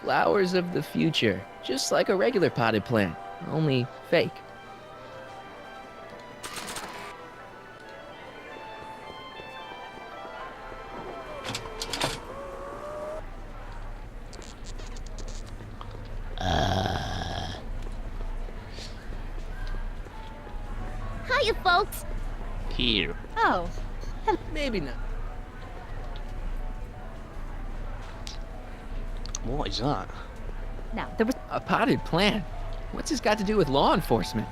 Flowers of the future, just like a regular potted plant, only fake. Hiya, folks. Here. Oh. Maybe not. What is that? Now, there was... A potted plant? What's this got to do with law enforcement?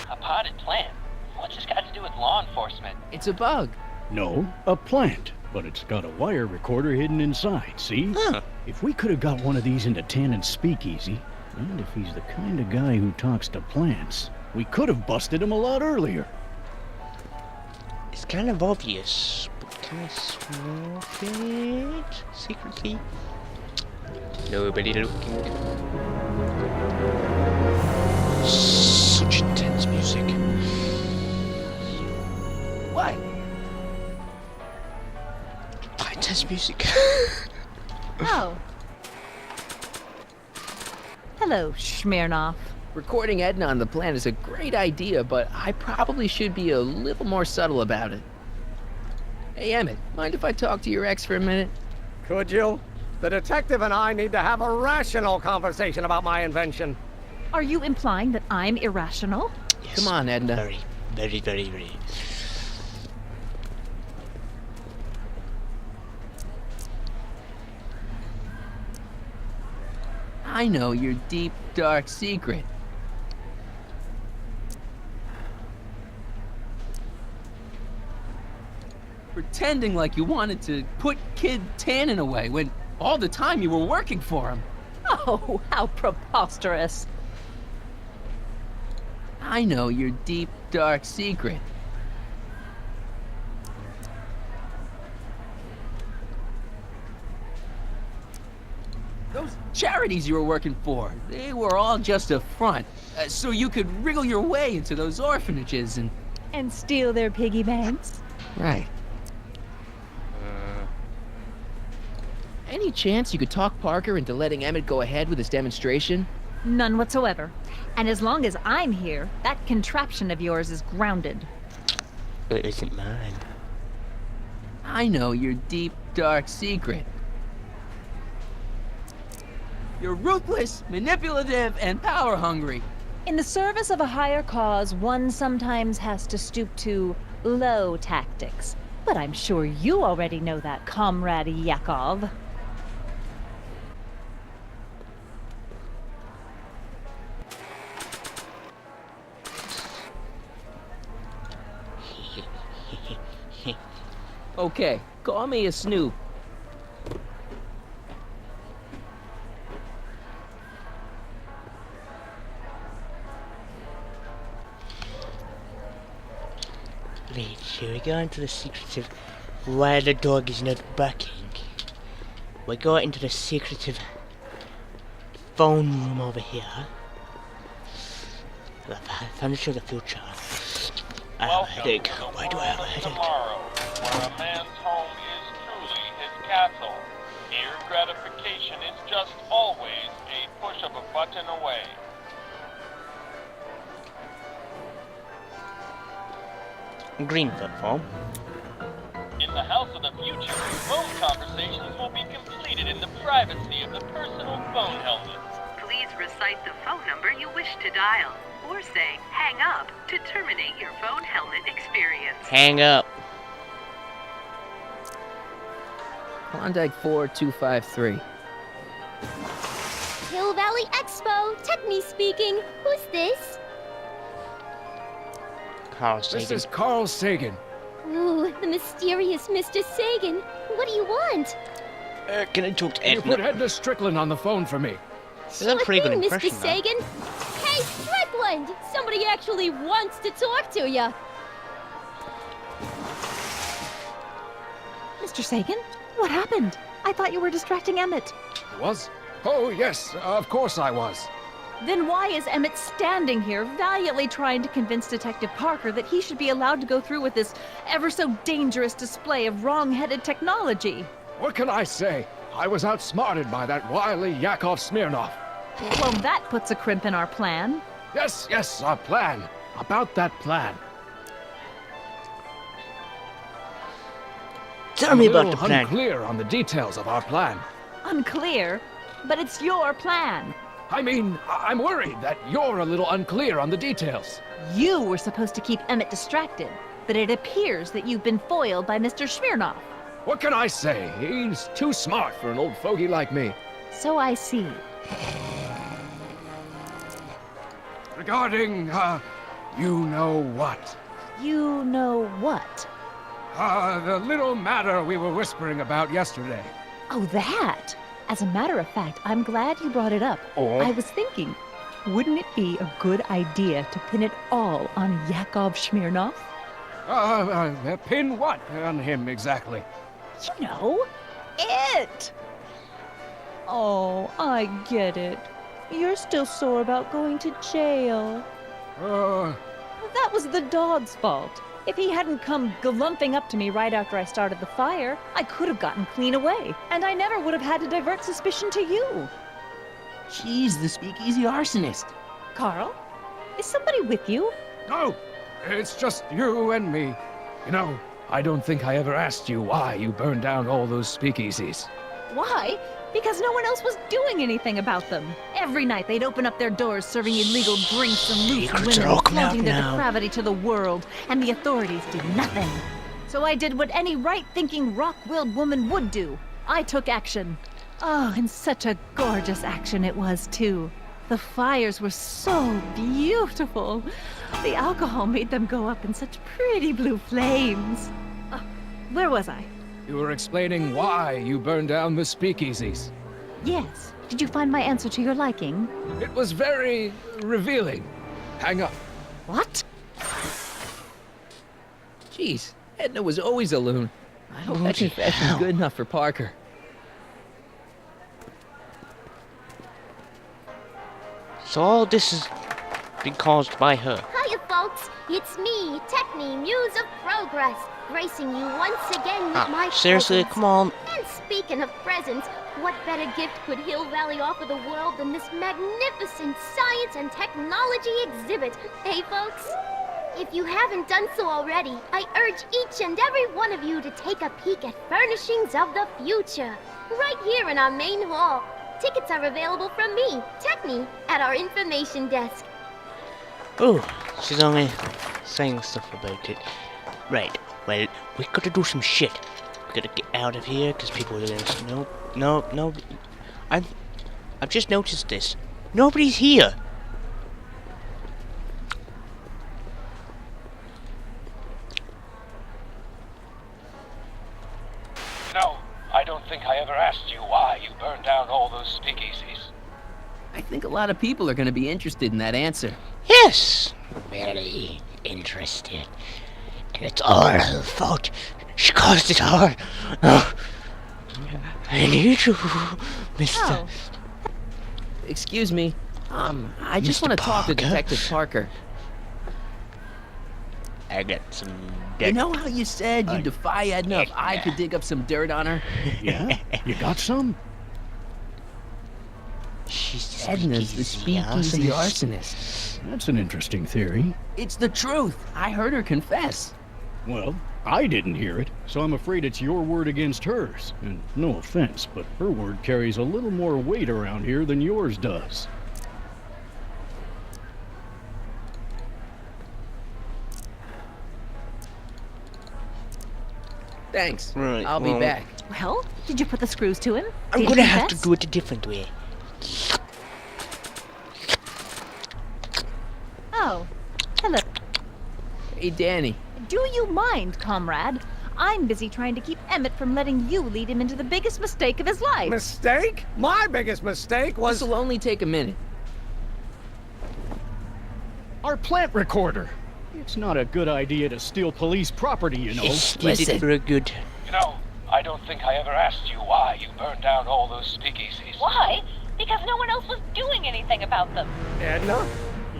A potted plant? What's this got to do with law enforcement? It's a bug. No, a plant. But it's got a wire recorder hidden inside, see? Huh. If we could have got one of these into Tannen's speakeasy, and if he's the kind of guy who talks to plants, we could have busted him a lot earlier. It's kind of obvious, but can I swap it secretly? Nobody looking. Such intense music. What? Intense music. Oh. Hello, Smirnoff. Recording Edna on the plant is a great idea, but I probably should be a little more subtle about it. Hey, Emmett, mind if I talk to your ex for a minute? Could you? The detective and I need to have a rational conversation about my invention. Are you implying that I'm irrational? Yes. Come on, Edna. Very, very, very, very. I know your deep, dark secret. Pretending like you wanted to put Kid Tannen away when all the time you were working for him. Oh, how preposterous. I know your deep, dark secret. Those charities you were working for, they were all just a front, so you could wriggle your way into those orphanages and... And steal their piggy banks? Right. Any chance you could talk Parker into letting Emmett go ahead with his demonstration? None whatsoever. And as long as I'm here, that contraption of yours is grounded. It isn't mine. I know your deep, dark secret. You're ruthless, manipulative, and power-hungry. In the service of a higher cause, one sometimes has to stoop to low tactics. But I'm sure you already know that, Comrade Yakov. Okay, call me a snoop. Right, so we go into the secretive why the dog is not barking. We go into the secretive phone room over here. The furniture of the future. I have a headache. Why do I have a headache? Tomorrow, where a man's home is truly his castle. Here, gratification is just always a push of a button away. Green platform. In the house of the future, phone conversations will be completed in the privacy of the personal phone helmet. Please recite the phone number you wish to dial, or say hang up to terminate your phone helmet experience. Hang up. Klondike 4253. Hill Valley Expo, Techni speaking. Who's this? Carl Sagan. This is Carl Sagan. Ooh, the mysterious Mr. Sagan. What do you want? Can I talk to Can you put Edna? Edna Strickland on the phone for me? That's a pretty good impression, Mr. though. Sagan. Hey, Strickland! Somebody actually wants to talk to you. Mr. Sagan, what happened? I thought you were distracting Emmett. Was? Oh, yes, of course I was. Then why is Emmett standing here, valiantly trying to convince Detective Parker that he should be allowed to go through with this ever so dangerous display of wrong-headed technology? What can I say? I was outsmarted by that wily Yakov Smirnov. Well, that puts a crimp in our plan. Yes, our plan. About that plan. Tell me about the plan. Unclear on the details of our plan. Unclear, but it's your plan. I mean, I'm worried that you're a little unclear on the details. You were supposed to keep Emmett distracted, but it appears that you've been foiled by Mr. Smirnov. What can I say? He's too smart for an old fogey like me. So I see. Regarding, you know what? You know what? The little matter we were whispering about yesterday. Oh, that! As a matter of fact, I'm glad you brought it up. Oh? I was thinking, wouldn't it be a good idea to pin it all on Yakov Smirnov? Pin what on him exactly? You know, it! Oh, I get it. You're still sore about going to jail. That was the dog's fault. If he hadn't come galumping up to me right after I started the fire, I could have gotten clean away, and I never would have had to divert suspicion to you. She's the speakeasy arsonist. Carl, is somebody with you? No, it's just you and me. You know, I don't think I ever asked you why you burned down all those speakeasies. Why? Because no one else was doing anything about them. Every night they'd open up their doors serving illegal drinks and loose Secrets are women, all coming out flaunting their now. depravity to the world, and the authorities did nothing. So I did what any right-thinking, rock-willed woman would do. I took action. Oh, and such a gorgeous action it was, too. The fires were so beautiful. The alcohol made them go up in such pretty blue flames. Where was I? You were explaining why you burned down the speakeasies. Yes. Did you find my answer to your liking? It was very revealing. Hang up. What? Jeez, Edna was always a loon. I hope that confession's good enough for Parker. So all this has been caused by her. Hiya, folks. It's me, Techni, Muse of Progress, gracing you once again with my Seriously, presence. come on. And speaking of presents, what better gift could Hill Valley offer the world than this magnificent science and technology exhibit? Hey, folks? If you haven't done so already, I urge each and every one of you to take a peek at Furnishings of the Future, right here in our main hall. Tickets are available from me, Techni, at our information desk. Oh, she's only saying stuff about it. Right, well, we gotta do some shit. We gotta get out of here, because people are gonna... No. I've just noticed this. Nobody's here. No, I don't think I ever asked you why you burned down all those speakeasies. I think a lot of people are going to be interested in that answer. Yes! Very interested. And it's all her fault. She caused it all. Oh. I need you, Mr. Oh, Excuse me. I just Mr. want to talk to Parker? Detective Parker. I got some... You know how you said you'd defy Edna if I could dig up some dirt on her? Yeah? You got some? She's the Edna's the speakeasy arsonist. That's an interesting theory. It's the truth. I heard her confess. Well, I didn't hear it, so I'm afraid it's your word against hers. And no offense, but her word carries a little more weight around here than yours does. Thanks. Right, I'll be well- back. well, did you put the screws to him? I'm Did he gonna have to confess? do it a different way. Oh, hello. Hey, Danny. Do you mind, comrade? I'm busy trying to keep Emmett from letting you lead him into the biggest mistake of his life. Mistake? My biggest mistake was This'll only take a minute. Our plant recorder! It's not a good idea to steal police property, you know. Yes, did listen. it for a good... You know, I don't think I ever asked you why you burned down all those speakeasies. Why? Because no one else was doing anything about them. Edna?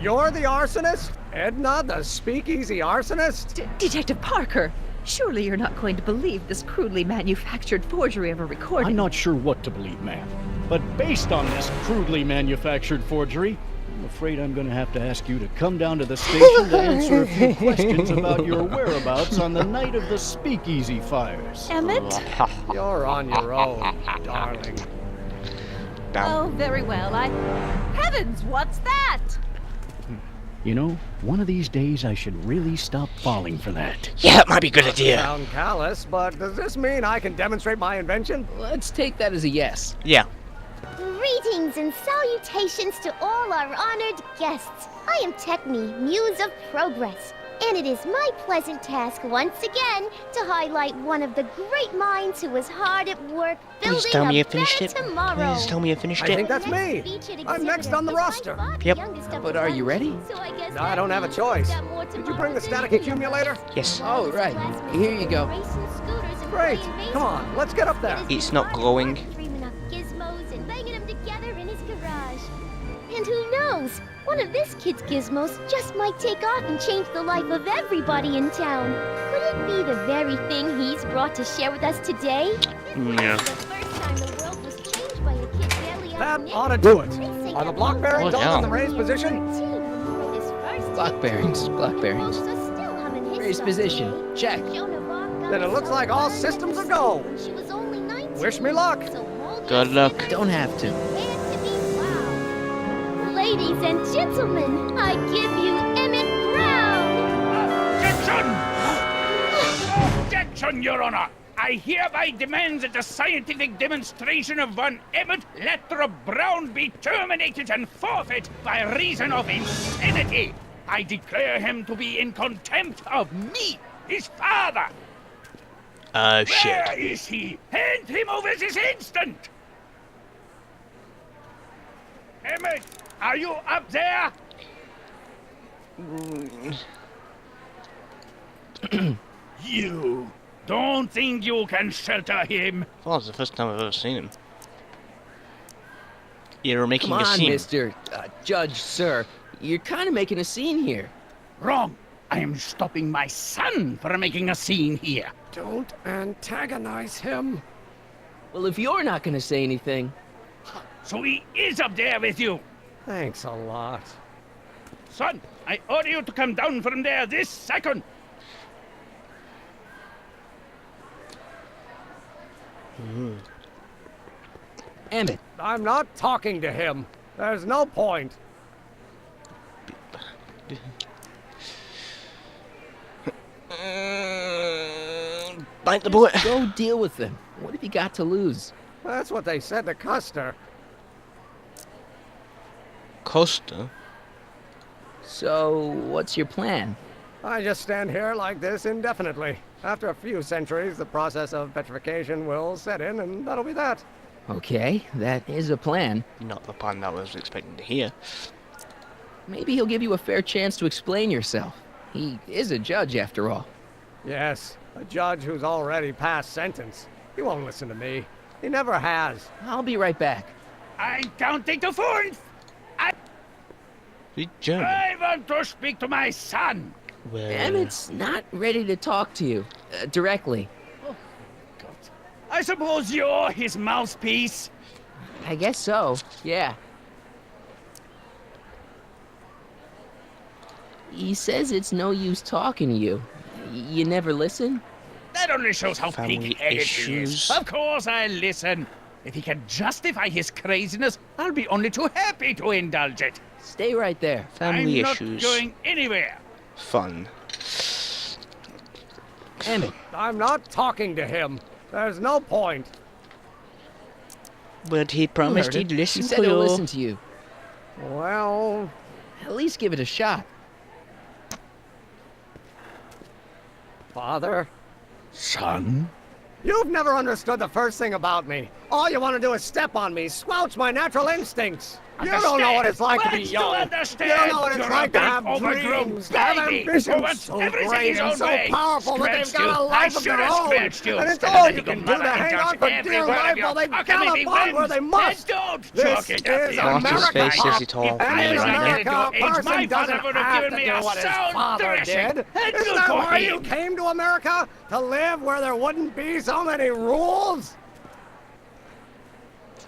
You're the arsonist? Edna, the speakeasy arsonist? Detective Parker, Surely you're not going to believe this crudely manufactured forgery of a recording. I'm not sure what to believe, ma'am. But based on this crudely manufactured forgery, I'm afraid I'm going to have to ask you to come down to the station to answer a few questions about your whereabouts on the night of the Speakeasy fires. Emmett? You're on your own, darling. Oh, very well. Heavens, what's that? You know, one of these days I should really stop falling for that. Yeah, it might be a good idea. Sound callous, but does this mean I can demonstrate my invention? Let's take that as a yes. Yeah. Greetings and salutations to all our honored guests. I am Techne, Muse of Progress, and it is my pleasant task once again to highlight one of the great minds who was hard at work building Please tell me a you finished better it. tomorrow. Please tell me you finished I it. think that's me. I'm next on the roster. Yep. But are you ready? No, I don't have a choice. Did you bring the static accumulator? Yes. Oh, right. Here you go. Great. Come on, let's get up there. It's not glowing. Dreaming up gizmos and banging them together in his garage. And who knows? One of this kid's gizmos just might take off and change the life of everybody in town. Could it be the very thing he's brought to share with us today? Yeah. The first time the world was changed by a kid barely That out ought to do it. Tracing Are the every block bearings Oh, all yeah. in the raised position? Block bearings, block bearings. Raise position. Check. Then it looks like all systems are go. Wish me luck. Good luck. Don't have to. Ladies and gentlemen, I give you Emmett Brown. Objection! Objection, Your Honor! I hereby demand that the scientific demonstration of one Emmett Lathrop Brown be terminated and forfeit by reason of insanity. I declare him to be in contempt of me, his father. Shit. Where is he? Hand him over this instant! Emmett, are you up there? You don't think you can shelter him? Well, it's the first time I've ever seen him. You're making Come a on, scene. Mr. Judge, sir. You're kind of making a scene here. Wrong. I am stopping my son from making a scene here. Don't antagonize him. Well, if you're not going to say anything... So he is up there with you. Thanks a lot. Son, I order you to come down from there this second. Emmett, I'm not talking to him. There's no point. Bite the bullet. go deal with them. What have you got to lose? That's what they said to Custer. Costa. So, what's your plan? I just stand here like this indefinitely. After a few centuries, the process of petrification will set in, and that'll be that. Okay, that is a plan. Not the plan that I was expecting to hear. Maybe he'll give you a fair chance to explain yourself. He is a judge, after all. Yes, a judge who's already passed sentence. He won't listen to me. He never has. I'll be right back. I counting to four. He's German. I want to speak to my son. Well, Emmett's not ready to talk to you directly. I suppose you're his mouthpiece. I guess so, yeah. He says it's no use talking to you. You never listen? That only shows how Family pig-headed he is. issues. Of course I listen. If he can justify his craziness, I'll be only too happy to indulge it. Stay right there. family I'm issues. not going anywhere. Fun. Emmett, I'm not talking to him. There's no point. But he you promised heard he'd him. listen He to said he'll you. listen to you. Well, At least give it a shot. Father, Son? you've never understood the first thing about me. All you want to do is step on me, squelch my natural instincts. You don't know what it's like to be What's young. understand? You don't know what it's You're like a to big, have overgrown dreams, to have baby who ambitions wants so everything great his and own so way. powerful that they've Scratched got a you. life I of their should have own. scratched you. And it's And all then you your can do mother to hang does on for every dear word of life your while they huckleberry gallop on where whims. they must. Then don't This chalk it up is to Watch his America, face as Pop. he talks. And in Yes, I America, did it a to age. person My doesn't father would have have given to me do a what his sound father thrashing. did. And Isn't good that for why him. you came to America? To live where there wouldn't be so many rules?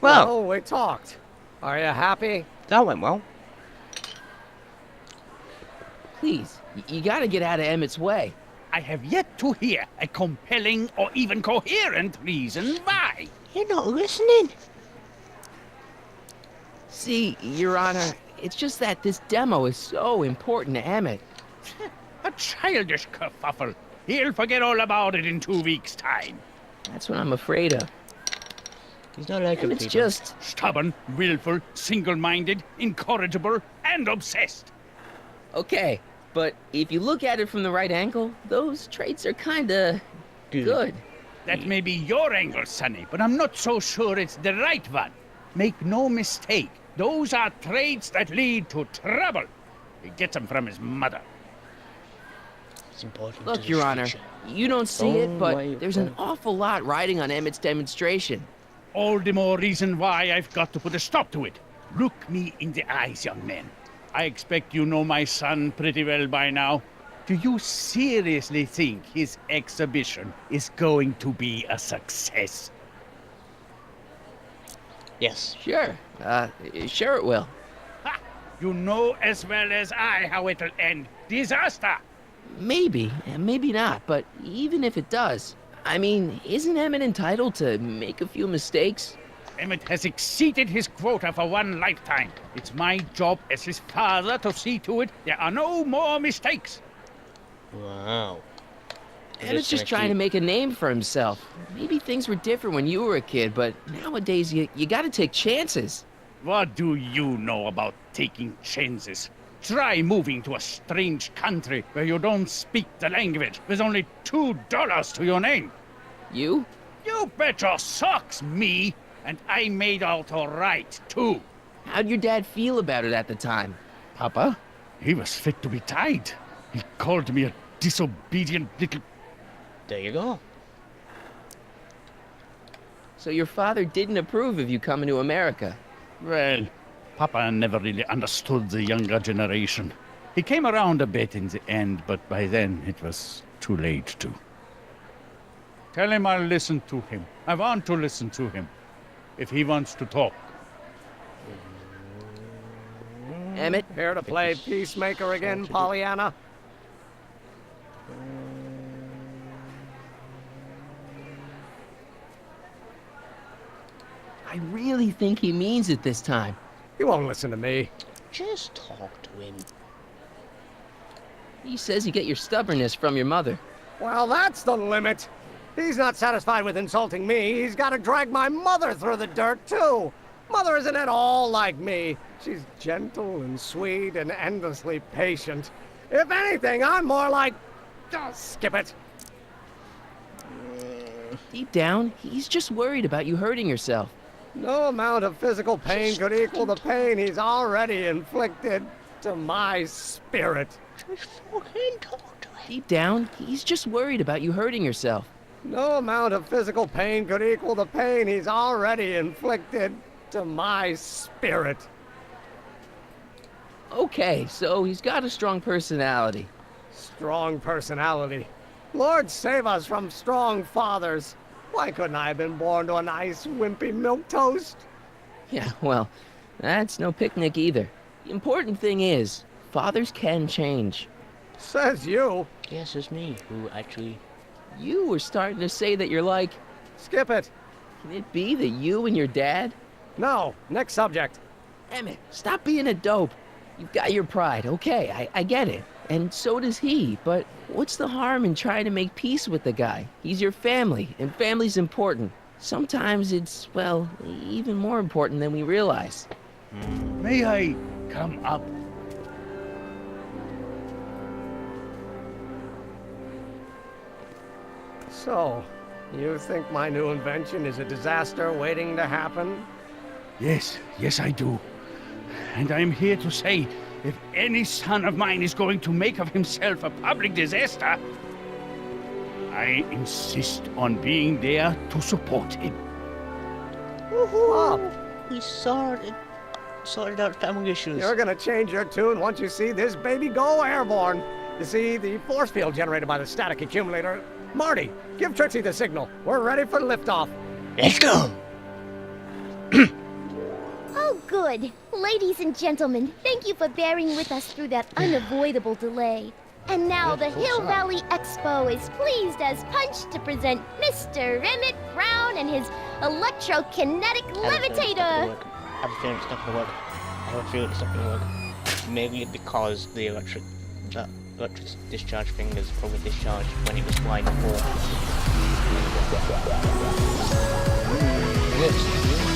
Well, we talked. Are you happy? that went well. Please, you gotta get out of Emmett's way. I have yet to hear a compelling or even coherent reason why. You're not listening. See, Your Honor, it's just that this demo is so important to Emmett. A childish kerfuffle. He'll forget all about it in 2 weeks' time. That's what I'm afraid of. He's not like Emmett's people. just... Stubborn, willful, single-minded, incorrigible, and obsessed. Okay, but if you look at it from the right angle, those traits are kinda... good. That may be your angle, Sonny, but I'm not so sure it's the right one. Make no mistake, those are traits that lead to trouble. He gets them from his mother. It's important. Look, to Your his Honor, future. you don't see it, Don't but wait, there's an don't. awful lot riding on Emmett's demonstration. All the more reason why I've got to put a stop to it. Look me in the eyes, young man. I expect you know my son pretty well by now. Do you seriously think his exhibition is going to be a success? Yes. Sure, sure it will. Ha! You know as well as I how it'll end. Disaster! Maybe, and maybe not, but even if it does, I mean, isn't Emmett entitled to make a few mistakes? Emmett has exceeded his quota for one lifetime. It's my job as his father to see to it there are no more mistakes. Wow. Emmett's just trying to make a name for himself. Maybe things were different when you were a kid, but nowadays you gotta take chances. What do you know about taking chances? Try moving to a strange country where you don't speak the language with only $2 to your name. You? You bet your socks, me! And I made out all right, too. How'd your dad feel about it at the time? Papa? He was fit to be tied. He called me a disobedient little... There you go. So your father didn't approve of you coming to America? Well, Papa never really understood the younger generation. He came around a bit in the end, but by then it was too late to. Tell him I'll listen to him. I want to listen to him. If he wants to talk. Emmett? Here to play peacemaker again, Pollyanna? I really think he means it this time. He won't listen to me. Just talk to him. He says you get your stubbornness from your mother. Well, that's the limit. He's not satisfied with insulting me. He's got to drag my mother through the dirt, too. Mother isn't at all like me. She's gentle and sweet and endlessly patient. If anything, I'm more like... Oh, skip it. Deep down, he's just worried about you hurting yourself. No amount of physical pain could equal the pain he's already inflicted to my spirit. Just fucking talk to him. Deep down, he's just worried about you hurting yourself. No amount of physical pain could equal the pain he's already inflicted to my spirit. Okay, so he's got a strong personality. Strong personality. Lord save us from strong fathers. Why couldn't I have been born to a nice, wimpy milquetoast? Yeah, well, that's no picnic either. The important thing is, fathers can change. Says you. Yes, it's me who actually... You were starting to say that you're like... Skip it. Can it be that you and your dad? No, next subject. Emmett, stop being a dope. You've got your pride, okay, I get it. And so does he, but what's the harm in trying to make peace with the guy? He's your family, and family's important. Sometimes it's, well, even more important than we realize. May I come up? So, You think my new invention is a disaster waiting to happen? Yes, yes, I do. And I'm here to say, if any son of mine is going to make of himself a public disaster, I insist on being there to support him. Pop, We sorted out family issues. you're gonna change your tune once you see this baby go airborne. You see, the force field generated by the static accumulator. Marty, give Trixie the signal. We're ready for liftoff. Let's go! Oh, good. Ladies and gentlemen, thank you for bearing with us through that unavoidable delay. And now the Hill Valley Expo is pleased as punch to present Mr. Emmett Brown and his electrokinetic levitator. I have a feeling it's not gonna work. I have a feeling it's not gonna work. Maybe because the electric discharge thing is probably discharged when it was flying before. Yes.